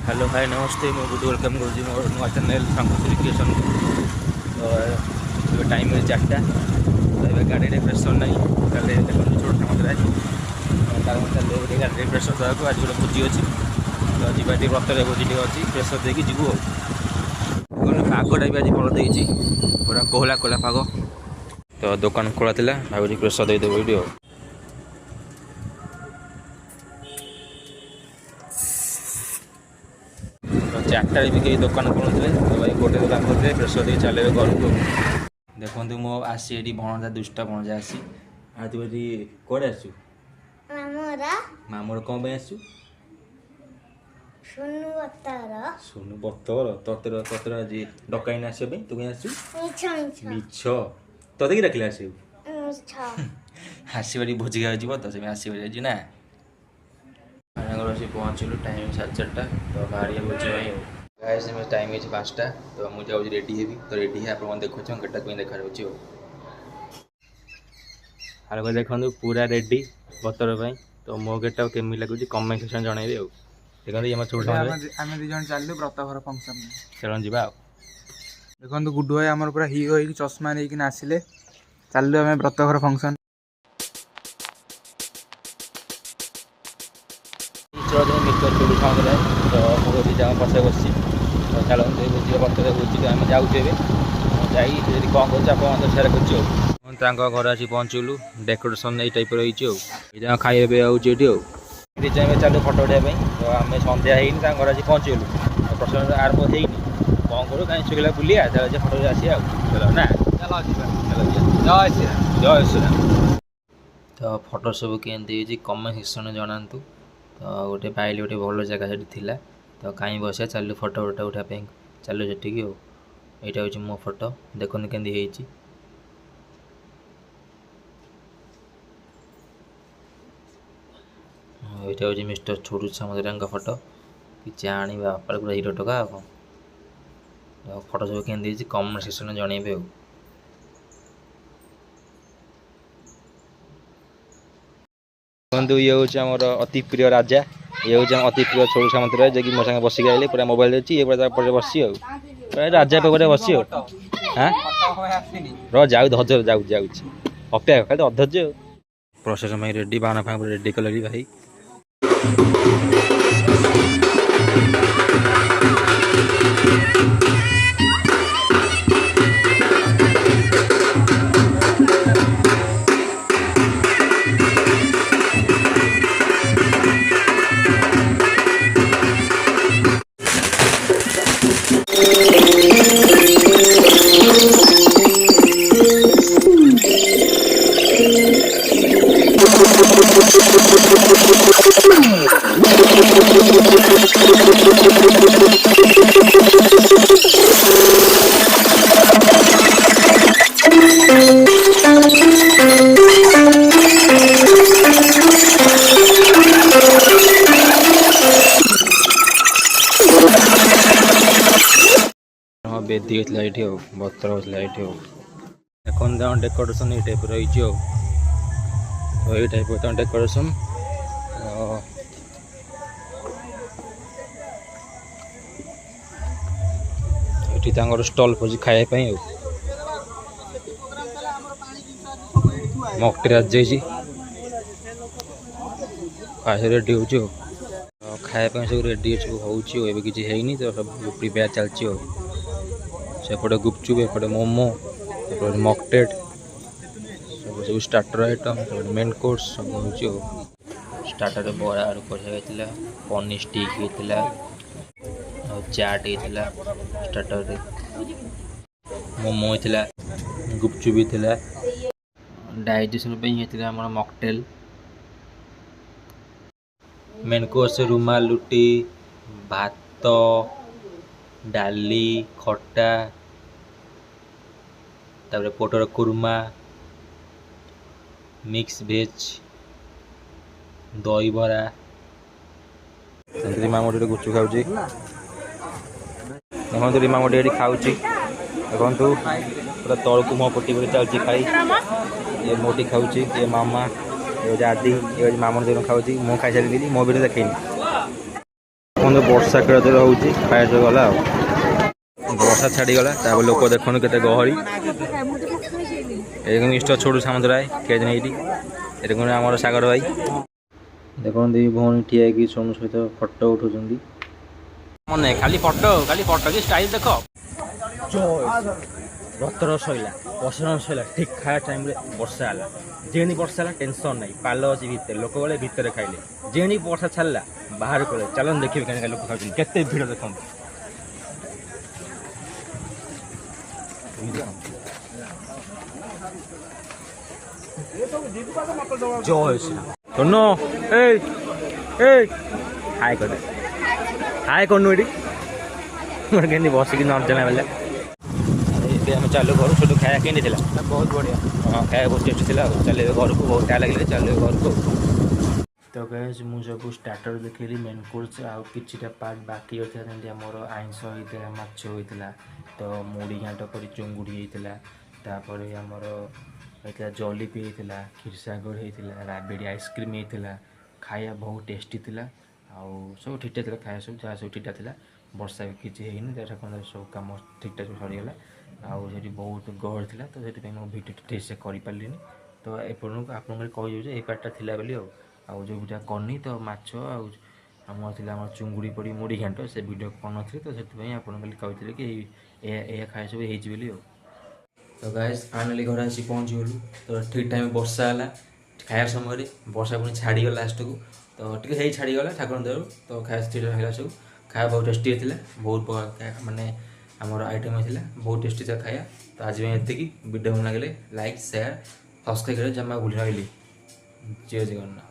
Hello hi नमस्ते मैं बुद्धू वेलकम करुँच मोर नुआ चैनल संकुश्री क्रिएशन। तो ये टाइम है 4टा। तो ये गाड़ी प्रेसर ना कल देखो छोट मत चलिए गाड़ी प्रेसर देवाक आज गोटे भोजी अच्छी। तो जी व्रत भोजी अच्छी प्रेसर देकी जीवु। पागटा भी आज भल देती पूरा कोहला कोहला पाग। तो दुकान खोला था भाई प्रेसर देदेव ये। 4टारे भी कई दुकान खोलुते तो भाई गोटे दुकान खोलते प्रेसर दे चल घर को। देखो मो आसी ये भणजा दुष्टा भणजा आसी आज तू ये कौड़े आसु मामूर कौन आसु सोनू बतर ततर ततर आज डकाई ना आसो तू कहीं आसु मिछ तोते कि रखिले आसु आसबारी भोजी खावा तो से आसबारी ना पहुँचलु टाइम 4:30 तो बाहर भोजी टाइम है 5टा। तो मुझे रेडी हेबी तो रेडी है आप देखो गेटा को देखा आगे देखो पूरा रेडी बतर तो मो गेटा केमी लगुच कमेंट सेक्शन जनइबे। देखो ये छोट आम दी जन चलु व्रतघर फंक्शन चलन जा। देखो गुड्डू भाई आमर पूरा हिरो हो चश्मा नहीं आसिले चलु आम व्रतघर फंक्शन। मित्र चोरी खाऊंगे तो मुझे जगह पछे बस तो चलते बुझे बतर बुझी आम जाऊे जी कौन कर सेयार कर घर आसी पहुँचलु डेकोरेशन यही टाइप रही खाइबे आउे चलो फटो उठाई तो आम सन्ध्या होनी घर आसी पहुँचलु प्रश्न आरंभ होनी कौन करूँ कहीं शुक्ला बुलिया फटो आसिया चलो ना जय श्री राम। तो फटो सब के कमेंट सेक्शन जनातु। तो गोटे पाइली गोटे भल जगह से तो कहीं बस चलू फटो फटो उठापी चलू से यहाँ हूँ मो फटो देखते केंदी यहाँ हूँ मिस्टर छोटू सामुद्रा फटो कि आने बापा पूरा हिरो टका फटो सब केंदी कमेंट सेक्शन जनइबे। ये हूँ आमर अति प्रिय राजा ये हूँ अति प्रिय छोटू सामुद्रा जी मो सागे बसिक आइले पूरा मोबाइल अच्छी ये बसी राजा पे बसी हाँ जाऊ धज जाऊ अपेक्षा खाली अधर्य प्रोसेस में रेडी बाण फाण रेडी कले भाई। बेदी होता ये बतर होता ये देखो डेकोरेशन ये टाइप रही तो ये टाइप डेकोरेशन ये स्टल पड़ी खायापी मकटेर जाइए रेडी हो खायापी सब रेडी हो किसी है तो सब प्रिपेयर चलती सेपटे गुपचुप एपटे मोमो एपटे मकटेड सब सब स्टार्टर आइटम मेन कोर्स सब हो स्टार्टर बरा आलू कषा पनीर स्टिक होता चाट होता स्टार्टर मोमो होता गुपचुप होता डाइजेशन होता आम मकटेल मेन कोर्स रुमाल रुटी भात डाली खटा तापर पोटर कुरमा मिक्स भेज दही बरा मामूटी गुचु खाऊ देखो मामूटी ये खाऊ देखु पूरा तौक मुह पट्टी कर चलती खाई ये मोटी खाऊ ये मामा ये आदि ये मामू दिन खाऊ मु खाई सारी मो भी देखनी ଦେଖନ୍ତୁ ବର୍ଷା ଖେଳ ଯେତେବେଳେ ହେଉଛି ଖାଇବା ସବୁ ଗଲା ଆଉ ବର୍ଷା ଛାଡ଼ିଗଲା ତାପରେ ଲୋକ ଦେଖନ୍ତୁ କେତେ ଗହଳି ଏଇ ମିଷ୍ଟର ଛୋଟୁ ସାମନ୍ତରାୟ କେଜ ନେଇଠି ଏଠି କ'ଣ ଆମର ସାଗର ଭାଇ ଦେଖନ୍ତୁ ଏଇ ଭଉଣୀ ଠିଆ ହେଇକି ସୋନୁ ସହିତ ଫଟୋ ଉଠାଉଛନ୍ତି ମନେ ଖାଲି ଫଟୋ କି ଷ୍ଟାଇଲ ଦେଖ ରଥର ସଇଲା ପ୍ରସେସନ ସଇଲା ଠିକ୍ ଖାଇବା ଟାଇମ୍ରେ ବର୍ଷା ହେଲା ଯେମିତି ବର୍ଷା ହେଲା ଟେନସନ୍ ନାହିଁ ପାଲ ଅଛି ଭିତରେ ଲୋକ ଗଲେ ଭିତରେ ଖାଇଲେ ଯେମିତି ବର୍ଷା ଛାଡ଼ିଲା ବାହାରେ କଲେ ଚାଲନ୍ତୁ ଦେଖିବେ କେମିତି ଲୋକ ଖାଉଛନ୍ତି କେତେ ଭିଡ଼ ଦେଖନ୍ତୁ ଜୟ ଶ୍ରୀରାମ ଶୁଣୁ ଏଇ ହାଏ କରେ ହାଏ କରୁନୁ ଏଠି ମୋର କେମିତି ବସିକି ନଜଣା ବେଲେ ଏବେ ଆମେ ଚାଲୁ ଘରୁ ଛୋଟ ଖାଇବା କେମିତି ଥିଲା ବହୁତ ବଢ଼ିଆ। ହଁ ଖାଇବା ବହୁତ ଟେଷ୍ଟ ଥିଲା ଆଉ ଚାଲିବେ ଘରକୁ ବହୁତ ଟାଇମ୍ ଲାଗିଲେ ଚାଲିବେ ଘରକୁ ତ ଗାଇସ୍ ମୁଁ ସବୁ ଷ୍ଟାର୍ଟର ଦେଖେଇଲି ମେନ୍ କୋର୍ସ ଆଉ କିଛିଟା ପାର୍ଟ ବାକି ରହିଥିଲା ଯେମିତି ଆମର ଆଇଁଷ ହେଇଥିଲା ମାଛ ହେଇଥିଲା ତ ମୁଢ଼ି ଘାଣ୍ଟ କରି ଚୁଙ୍ଗୁଡ଼ି ହେଇଥିଲା ତାପରେ ଆମର ହେଇଥିଲା ଜଲିପି ହେଇଥିଲା କ୍ଷୀରସାଗର ହେଇଥିଲା ରାବିଡ଼ି ଆଇସ୍କ୍ରିମ୍ ହେଇଥିଲା ଖାଇବା ବହୁତ ଟେଷ୍ଟି ଥିଲା ଆଉ ସବୁ ଠିକ୍ଠାକ୍ ଥିଲା ଖାଇବା ସବୁ ଯାହା ସବୁ ଠିକ୍ଠାକ୍ ଥିଲା ବର୍ଷା ବି କିଛି ହେଇନି ଯାହା କ'ଣ ସବୁ କାମ ଠିକ୍ଠାକ୍ ସରିଗଲା ଆଉ ସେଠି ବହୁତ ଗହଳି ଥିଲା ତ ସେଥିପାଇଁ ମୁଁ ଭିଡ଼ିଓ ଠିକ୍ସେ କରିପାରିଲିନି ତ ଏପର୍ଯ୍ୟନ୍ତ ଆପଣଙ୍କୁ କହିଦେଉଛି ଏଇ ପାର୍ଟଟା ଥିଲା ବୋଲି ଆଉ ଯେଉଁଟା କରିନି ତ ମାଛ ଆଉ ଆମର ଥିଲା ଆମର ଚୁଙ୍ଗୁଡ଼ି ପଡ଼ି ମୁଢ଼ି ଘାଣ୍ଟ ସେ ଭିଡ଼ିଓ କରିନଥିଲି ତ ସେଥିପାଇଁ ଆପଣ ଖାଲି କହିଥିଲେ କି ଏଇଆ ଖାଇବା ସବୁ ହେଇଛି ବୋଲି ଆଉ ତ ଗାଇସ୍ ଫାଇନାଲି ଘରେ ଆସି ପହଞ୍ଚିଗଲୁ ତ ଠିକ୍ ଟାଇମ୍ ବର୍ଷା ହେଲା ଖାଇବା ସମୟରେ ବର୍ଷା ପୁଣି ଛାଡ଼ିଗଲା ଲାଷ୍ଟକୁ ତ ଟିକେ ହେଇ ଛାଡ଼ିଗଲା ଠାକୁରଙ୍କ ଦୟାରୁ ତ ଖାଇବା ଠିକ୍ ହେଲା ସବୁ ଖାଇବା ବହୁତ ଟେଷ୍ଟି ହେଇଥିଲା ବହୁତ ମାନେ ଆମର ଆଇଟମ୍ ହେଇଥିଲା ବହୁତ ଟେଷ୍ଟି ଥିଲା ଖାଇବା ତ ଆଜି ପାଇଁ ଏତିକି ଭିଡ଼ିଓ ଭଲ ଲାଗିଲେ ଲାଇକ୍ ସେୟାର ସବସ୍କ୍ରାଇବ୍ କରିବା ଜମା ଭୁଲି ରହିଲି ଜୟ ଜଗନ୍ନାଥ।